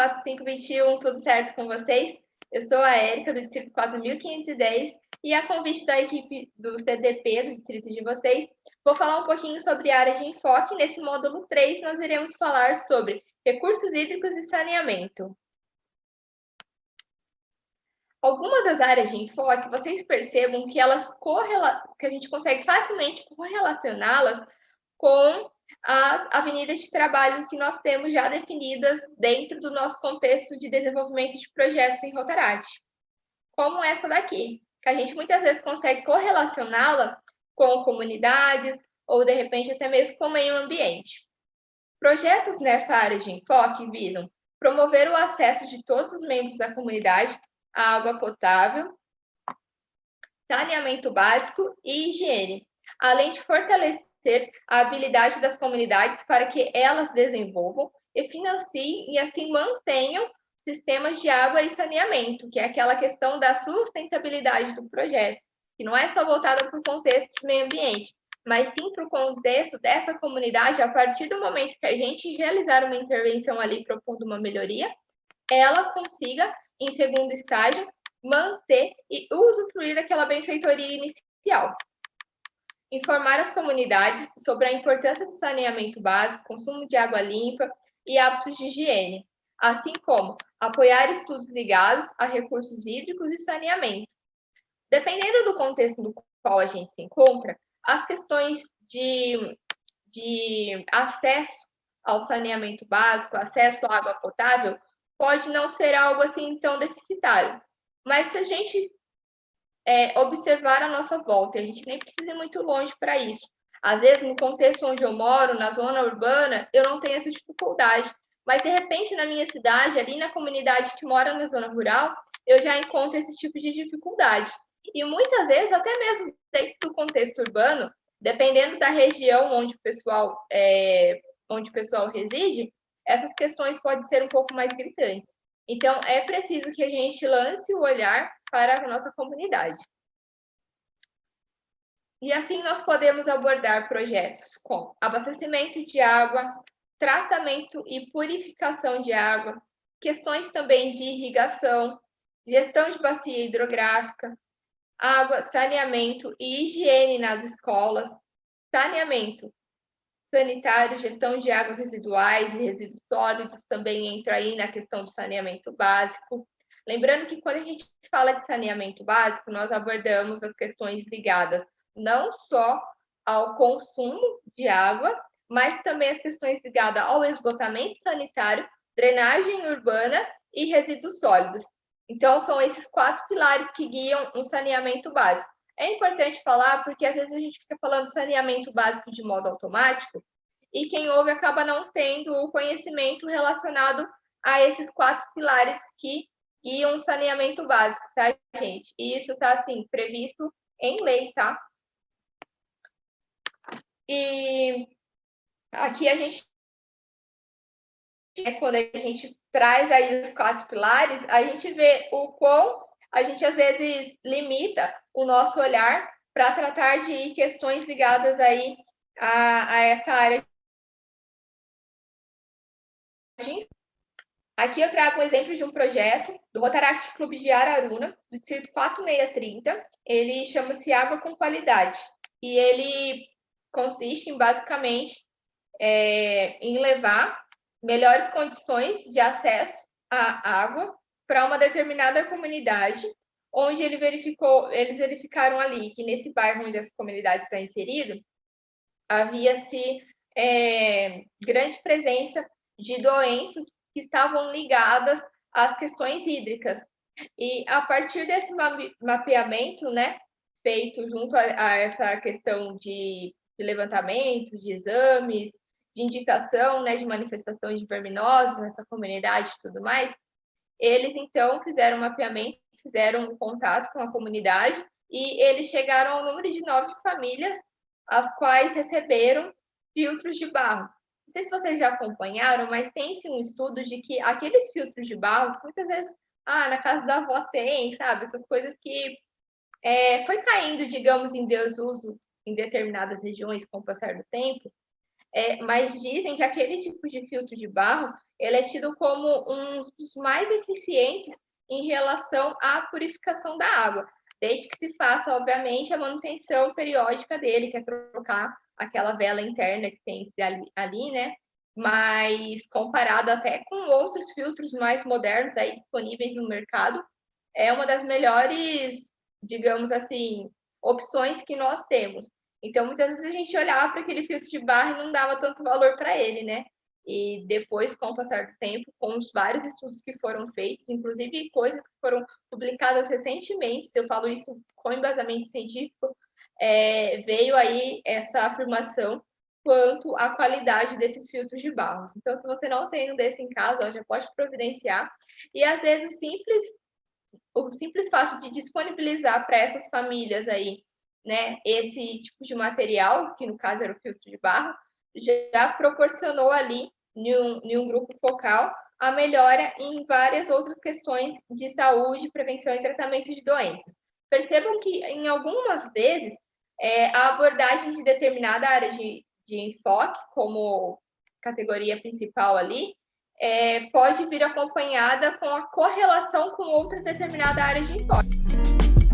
4521, tudo certo com vocês? Eu sou a Érica, do Distrito 4510, e a convite da equipe do CDP, do distrito de vocês, vou falar um pouquinho sobre áreas de enfoque. Nesse módulo 3, nós iremos falar sobre recursos hídricos e saneamento. Algumas das áreas de enfoque, vocês percebam que que a gente consegue facilmente correlacioná-las com as avenidas de trabalho que nós temos já definidas dentro do nosso contexto de desenvolvimento de projetos em Rotaract, como essa daqui, que a gente muitas vezes consegue correlacioná-la com comunidades ou, de repente, até mesmo com o meio ambiente. Projetos nessa área de enfoque visam promover o acesso de todos os membros da comunidade à água potável, saneamento básico e higiene, além de fortalecer a habilidade das comunidades para que elas desenvolvam e financiem e assim mantenham sistemas de água e saneamento, que é aquela questão da sustentabilidade do projeto, que não é só voltada para o contexto de meio ambiente, mas sim para o contexto dessa comunidade. A partir do momento que a gente realizar uma intervenção ali propondo uma melhoria, ela consiga, em segundo estágio, manter e usufruir daquela benfeitoria inicial. Informar as comunidades sobre a importância do saneamento básico, consumo de água limpa e hábitos de higiene, assim como apoiar estudos ligados a recursos hídricos e saneamento. Dependendo do contexto no qual a gente se encontra, as questões de acesso ao saneamento básico, acesso à água potável, pode não ser algo assim tão deficitário. Mas se a gente observar a nossa volta, a gente nem precisa ir muito longe para isso. Às vezes, no contexto onde eu moro, na zona urbana, eu não tenho essa dificuldade. Mas, de repente, na minha cidade, ali na comunidade que mora na zona rural, eu já encontro esse tipo de dificuldade. E muitas vezes, até mesmo dentro do contexto urbano, dependendo da região onde o pessoal reside, essas questões podem ser um pouco mais gritantes. Então, é preciso que a gente lance o olhar para a nossa comunidade. E assim nós podemos abordar projetos com abastecimento de água, tratamento e purificação de água, questões também de irrigação, gestão de bacia hidrográfica, água, saneamento e higiene nas escolas, saneamento sanitário, gestão de águas residuais e resíduos sólidos, também entra aí na questão do saneamento básico. Lembrando que quando a gente fala de saneamento básico, nós abordamos as questões ligadas não só ao consumo de água, mas também as questões ligadas ao esgotamento sanitário, drenagem urbana e resíduos sólidos. Então, são esses 4 pilares que guiam um saneamento básico. É importante falar porque às vezes a gente fica falando saneamento básico de modo automático e quem ouve acaba não tendo o conhecimento relacionado a esses 4 pilares que guiam um saneamento básico, tá, gente? E isso está, assim, previsto em lei, tá? E aqui a gente, quando a gente traz aí os 4 pilares, a gente vê o quão a gente às vezes limita o nosso olhar para tratar de questões ligadas aí a essa área. Aqui eu trago um exemplo de um projeto do Rotaract Clube de Araruna, do Distrito 4630. Ele chama-se Água com Qualidade. E ele consiste em, basicamente, em levar melhores condições de acesso à água para uma determinada comunidade, onde eles verificaram ali que nesse bairro onde essa comunidade está inserida, havia-se grande presença de doenças que estavam ligadas às questões hídricas. E a partir desse mapeamento, né, feito junto a essa questão de levantamento, de exames, de indicação, né, de manifestação de verminoses nessa comunidade e tudo mais, eles então fizeram um mapeamento, fizeram um contato com a comunidade e eles chegaram ao número de 9 famílias, as quais receberam filtros de barro. Não sei se vocês já acompanharam, mas tem-se um estudo de que aqueles filtros de barro, que muitas vezes, na casa da avó tem, sabe? Essas coisas que foi caindo, digamos, em desuso em determinadas regiões com o passar do tempo, mas dizem que aquele tipo de filtro de barro, ele é tido como um dos mais eficientes em relação à purificação da água, desde que se faça, obviamente, a manutenção periódica dele, que é trocar aquela vela interna que tem ali, né? Mas comparado até com outros filtros mais modernos aí disponíveis no mercado, é uma das melhores, digamos assim, opções que nós temos. Então, muitas vezes a gente olhava para aquele filtro de barra e não dava tanto valor para ele, né? E depois, com o passar do tempo, com os vários estudos que foram feitos, inclusive coisas que foram publicadas recentemente, se eu falo isso com embasamento científico, veio aí essa afirmação quanto à qualidade desses filtros de barros. Então, se você não tem um desse em casa, já pode providenciar. E às vezes o simples fato de disponibilizar para essas famílias aí, né, esse tipo de material, que no caso era o filtro de barro, já proporcionou ali, em um grupo focal, a melhora em várias outras questões de saúde, prevenção e tratamento de doenças. Percebam que, em algumas vezes, a abordagem de determinada área de enfoque, como categoria principal ali, pode vir acompanhada com a correlação com outra determinada área de enfoque.